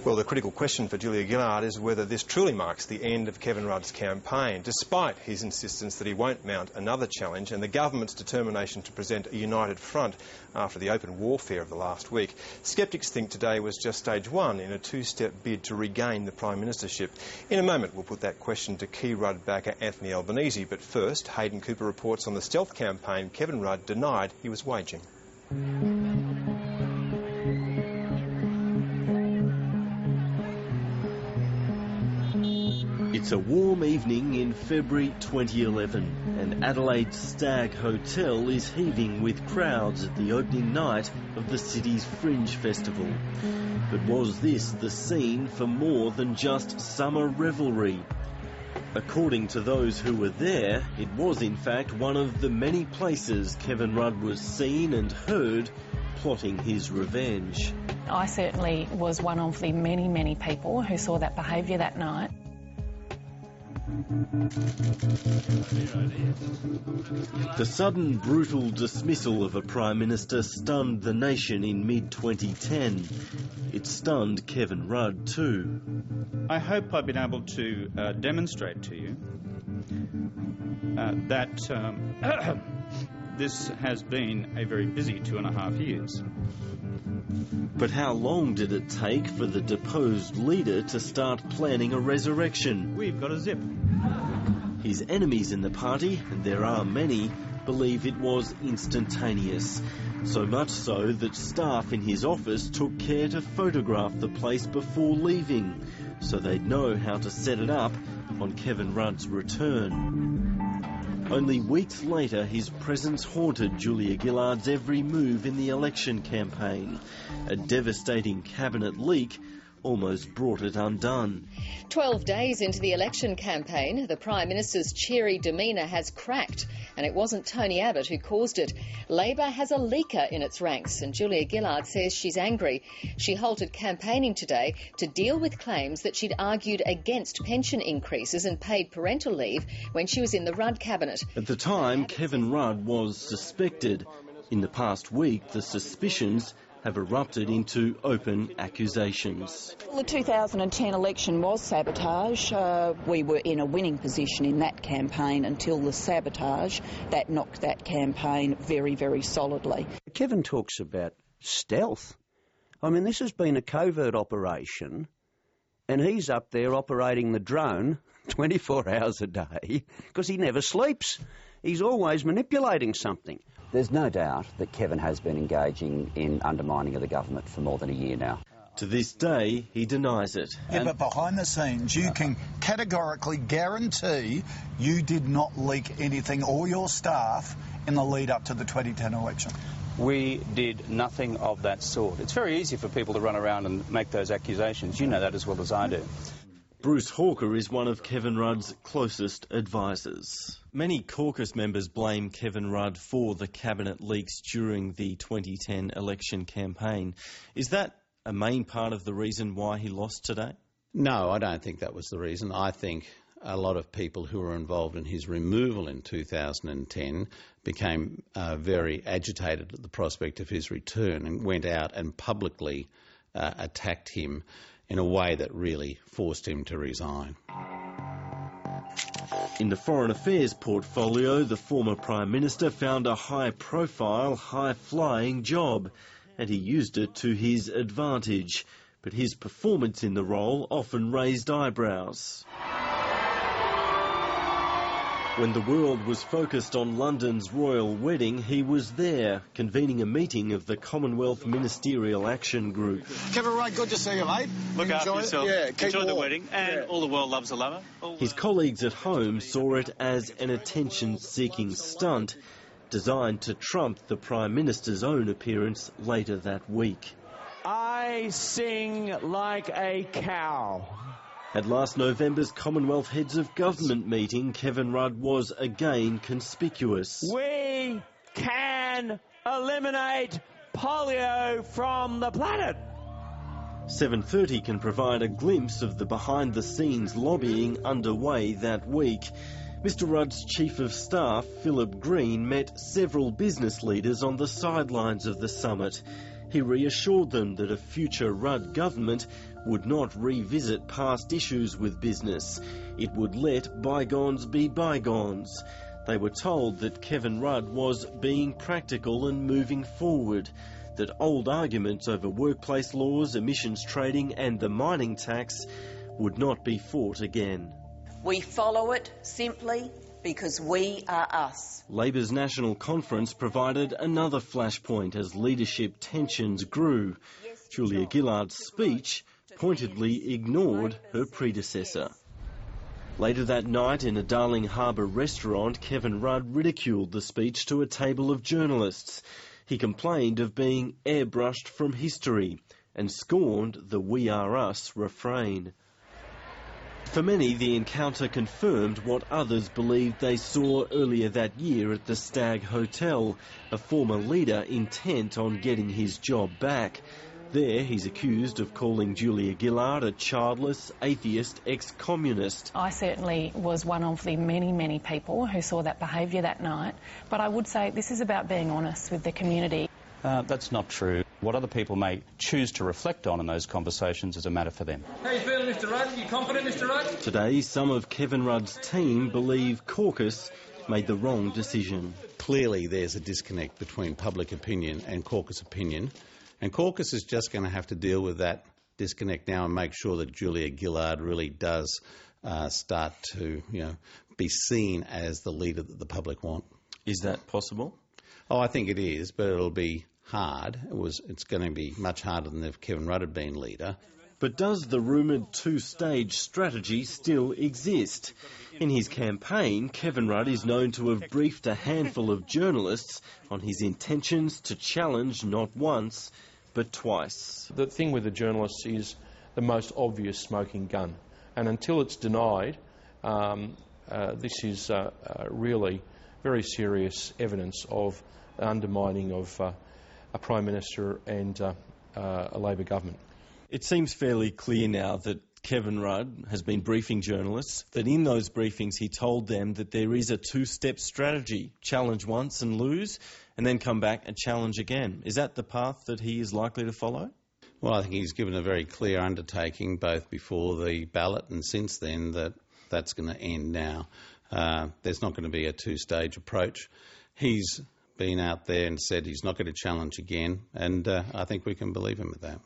Well, the critical question for Julia Gillard is whether this truly marks the end of Kevin Rudd's campaign, despite his insistence that he won't mount another challenge and the government's determination to present a united front after the open warfare of the last week. Skeptics think today was just stage one in a two-step bid to regain the Prime Ministership. In a moment, we'll put that question to key Rudd backer Anthony Albanese, but first, Hayden Cooper reports on the stealth campaign Kevin Rudd denied he was waging. It's a warm evening in February 2011 and Adelaide's Stag Hotel is heaving with crowds at the opening night of the city's Fringe Festival. But was this the scene for more than just summer revelry? According to those who were there, it was in fact one of the many places Kevin Rudd was seen and heard plotting his revenge. I certainly was one of the many, many people who saw that behaviour that night. The sudden brutal dismissal of a Prime Minister stunned the nation in mid-2010. It stunned Kevin Rudd too. I hope I've been able to demonstrate to you that this has been a very busy 2.5 years. But how long did it take for the deposed leader to start planning a resurrection? We've got a zip. His enemies in the party, and there are many, believe it was instantaneous. So much so that staff in his office took care to photograph the place before leaving, so they'd know how to set it up on Kevin Rudd's return. Only weeks later, his presence haunted Julia Gillard's every move in the election campaign. A devastating cabinet leak almost brought it undone. 12 days into the election campaign, the Prime Minister's cheery demeanour has cracked, and it wasn't Tony Abbott who caused it. Labor has a leaker in its ranks, and Julia Gillard says she's angry. She halted campaigning today to deal with claims that she'd argued against pension increases and paid parental leave when she was in the Rudd cabinet. At the time, Kevin Rudd was suspected. In the past week, the suspicions have erupted into open accusations. The 2010 election was sabotage. We were in a winning position in that campaign until the sabotage that knocked that campaign very, very solidly. Kevin talks about stealth. I mean, this has been a covert operation, and he's up there operating the drone 24 hours a day because he never sleeps. He's always manipulating something. There's no doubt that Kevin has been engaging in undermining of the government for more than a year now. To this day, he denies it. Yeah, but behind the scenes, you can categorically guarantee you did not leak anything, or your staff, in the lead up to the 2010 election. We did nothing of that sort. It's very easy for people to run around and make those accusations. You know that as well as I do. Bruce Hawker is one of Kevin Rudd's closest advisers. Many caucus members blame Kevin Rudd for the cabinet leaks during the 2010 election campaign. Is that a main part of the reason why he lost today? No, I don't think that was the reason. I think a lot of people who were involved in his removal in 2010 became very agitated at the prospect of his return and went out and publicly attacked him in a way that really forced him to resign. In the Foreign Affairs portfolio, the former Prime Minister found a high-profile, high-flying job, and he used it to his advantage. But his performance in the role often raised eyebrows. When the world was focused on London's royal wedding, he was there, convening a meeting of the Commonwealth Ministerial Action Group. Kevin Rudd, good to see you, mate. Look after yourself. Yeah, enjoy the wedding, and all the world loves a lover. His colleagues at home saw it as an attention-seeking stunt designed to trump the Prime Minister's own appearance later that week. I sing like a cow. At last November's Commonwealth Heads of Government meeting, Kevin Rudd was again conspicuous. We can eliminate polio from the planet. 7:30 can provide a glimpse of the behind-the-scenes lobbying underway that week. Mr Rudd's Chief of Staff, Philip Green, met several business leaders on the sidelines of the summit. He reassured them that a future Rudd government would not revisit past issues with business. It would let bygones be bygones. They were told that Kevin Rudd was being practical and moving forward, that old arguments over workplace laws, emissions trading and the mining tax would not be fought again. We follow it simply because we are us. Labor's National Conference provided another flashpoint as leadership tensions grew. Julia Gillard's speech pointedly ignored her predecessor. Later that night in a Darling Harbour restaurant, Kevin Rudd ridiculed the speech to a table of journalists. He complained of being airbrushed from history and scorned the "We Are Us" refrain. For many, the encounter confirmed what others believed they saw earlier that year at the Stag Hotel, a former leader intent on getting his job back. There, he's accused of calling Julia Gillard a childless, atheist ex-communist. I certainly was one of the many, many people who saw that behaviour that night, but I would say this is about being honest with the community. That's not true. What other people may choose to reflect on in those conversations is a matter for them. How you feeling, Mr Rudd? You confident, Mr Rudd? Today, some of Kevin Rudd's team believe caucus made the wrong decision. Clearly there's a disconnect between public opinion and caucus opinion, and caucus is just going to have to deal with that disconnect now and make sure that Julia Gillard really does start to, be seen as the leader that the public want. Is that possible? Oh, I think it is, but it'll be hard. It's going to be much harder than if Kevin Rudd had been leader. But does the rumoured two-stage strategy still exist? In his campaign, Kevin Rudd is known to have briefed a handful of journalists on his intentions to challenge not once, but twice. The thing with the journalists is the most obvious smoking gun. And until it's denied, this is really very serious evidence of undermining of a Prime Minister and a Labor government. It seems fairly clear now that Kevin Rudd has been briefing journalists, that in those briefings he told them that there is a two-step strategy: challenge once and lose, and then come back and challenge again. Is that the path that he is likely to follow? Well, I think he's given a very clear undertaking both before the ballot and since then that that's going to end now. There's not going to be a two-stage approach. He's been out there and said he's not going to challenge again, and I think we can believe him at that.